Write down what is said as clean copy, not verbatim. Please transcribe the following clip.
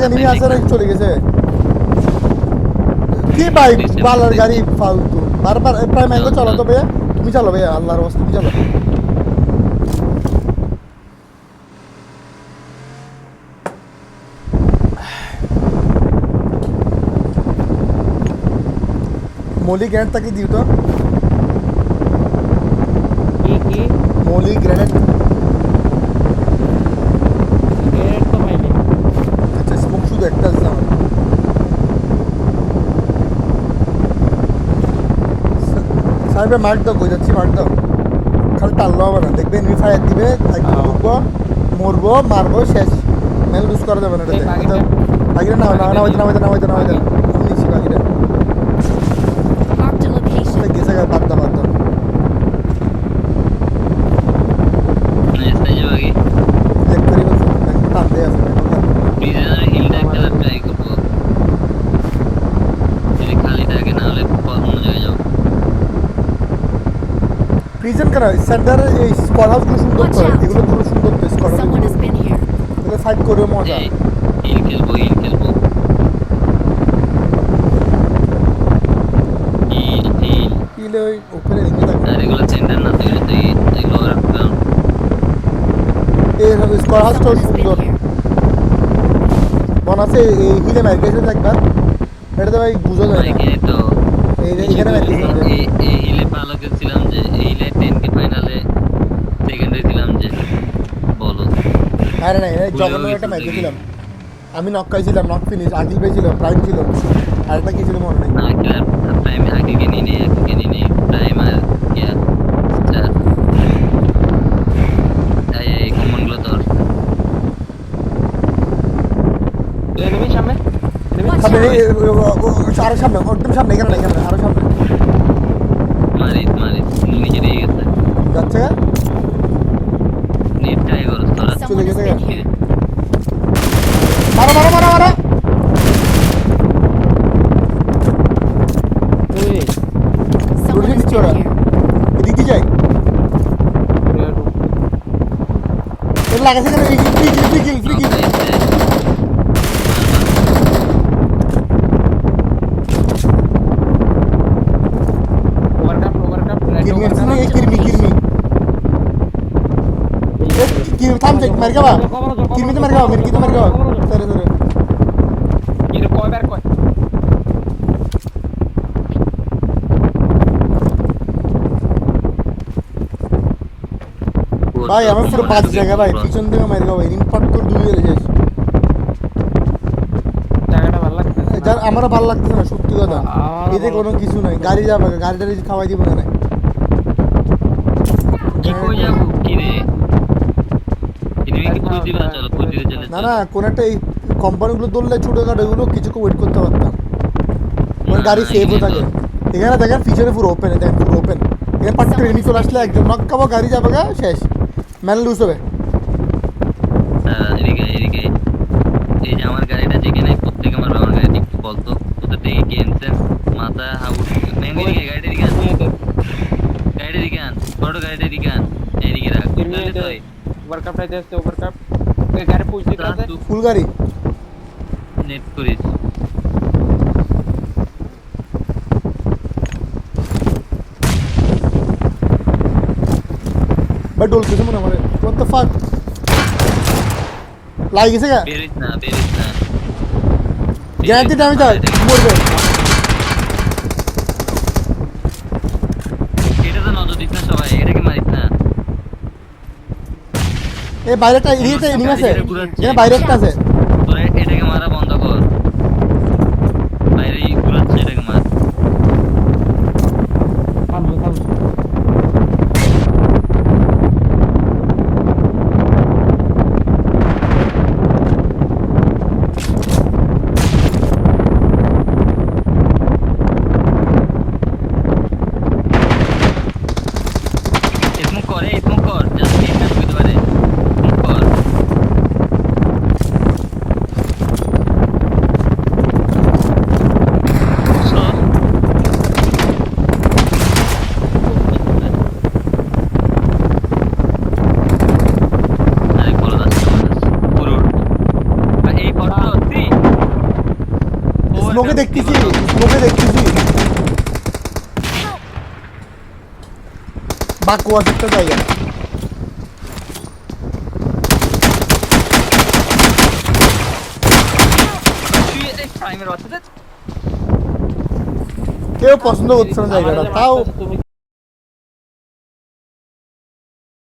Enemy আছে নাকি চলে গেছে কি ভাই বালার গাড়ি ফালতু বারবার প্রায় ম্যাঙ্গো চলো তো ভাইয়া তুমি চলো ভাইয়া আল্লাহর ওয়াস্তে তুমি চলো मोली ग्रेनेड तक ही दी तो मोली ग्रेनेड तो मैंने अच्छा स्मोक शुद्ध একটা আছে আমার সাইবে মার দাও কই যাচ্ছি মার দাও খালি টাললো হবে না দেখবে এনিমি ফায়ার দিবে একদম ঢুকবো মরবো মারবো শেষ মেল লুজ করা যাবে না এটাতে বাকিটা না না না আমি নিচ্ছি বাকিটা গেছে বাদ দাও চেক করি বলছো টানতে আছে প্রিজনার হিলটা খেলার ট্রাই করবো যদি খালি থাকে না হলে অন্য জায়গায় যাও প্রিজন করা সেন্টার এই স্কোয়াড হাউসগুলো সুন্দর তো এগুলো পুরো সুন্দর তো স্কোয়াড হাউস এগুলো ফাইট করে মজা হিল খেলবো হিল ওই উপরে এনিমি থাকে আর এগুলো সেন্টার না তো এগুলো গ্রাউন্ড এই স্কোয়াড হাউসটা সুন্দর মনে আছে এই হিলে মাইগ্রেশন একবার এটা তো ভাই বুঝা যায় না এখানে তো এখানে মাইগ্রেশন এই হিলে ভালো খেলছিলাম যে এই হিলে 10 কে ফাইনালে সেকেন্ড হয়েছিলাম যে বলো আরে না জগন্নাথ একটা ম্যাচ খেলছিলাম আমি নক খাইছিলাম নক ফিনিশ আকিল পেয়েছিল প্রাইম ছিল আর একটা কি ছিল মনে নেই না খেলার প্রাইম আগে কে নিয়ে প্রাইম আর ইয়া স্টার এই কমন গুলো তোর এনিমি সামনে সামনে আরো সামনে একদম সামনে এখানে আরো সামনে মারি নিচে দিয়ে গেছে যাচ্ছে নেট ট্রাই করো তোরা চলে গেছে Okay. মারো ওই দূরে নিচ্ছে ওরা এদিকে যাই এর লাগাছে কেন ফ্রি কিল ওভারকাপ কিরমি থাম চেক মার গাবা কিরমিতে মার গাবা মিরকিতে মার গাবা সরে কিরে কয়বার কয় ভাই আমার পুরো 5 জায়গা ভাই পিছন থেকে মার গাবা ইনপট করে দুই এলে শেষ জায়গাটা ভালো লাগছে যার আমারও ভালো লাগতেছে না সত্যি কথা এতে কোনো কিছু নাই গাড়ি যাবে গাড়িটা খাওয়াই দিব না কি কই যাবো কি রে কি পুষ দিবা চলো পুষ দিতে চলে না কোন একটা এই কোম্পানিগুলো দৌড়লে ছোটখাটো এগুলো কিছুকে ওয়েট করতে পারতাম মানে গাড়ি সেফও থাকে এখানে দেখেন পিছনে পুরো ওপেন এখানে পাট ট্রেনই চলে আসলে একদম নক্কাবো গাড়ি যাবে গা শেষ ম্যান লুজ হবে এদিকে এই যে আমার গাড়িটা যেখানে প্রত্যেকে আমার গাড়ি একটু বলতো কোথা থেকে কি আনছেন মাথা হাউস গাড়িটা দিকে আন বড় গাড়িটা দিকে আন এইদিকে রাখ তাহলে তো ওভারকাপটা যাচ্ছে ওভারকাপ এই গাড়ি পুশ দিতে আছে ফুল গাড়ি নেট করিস ভাই ডোল কিছু মনে করে হোয়াট দ্য ফাক লাগি গেছে গা বেরিস না গ্যারান্টি ড্যামেজ হয় মরবে এটা তো নজর দিস না সবাই এটাকে মারিস না এই বাইরেটা এরিয়াতে এনিমি আছে এখানে বাইরে একটা আছে তোরা এটাকে মারা বন্ধ কর বাইরে ঘুরাচ্ছে এটাকে মার স্মোক কর জাস্ট নিতে পারে স্মোক কর স্মোকে দেখতেছি বাকুয়াস একটা জায়গা কেউ পছন্দ করছে না জায়গাটা তাও তুমি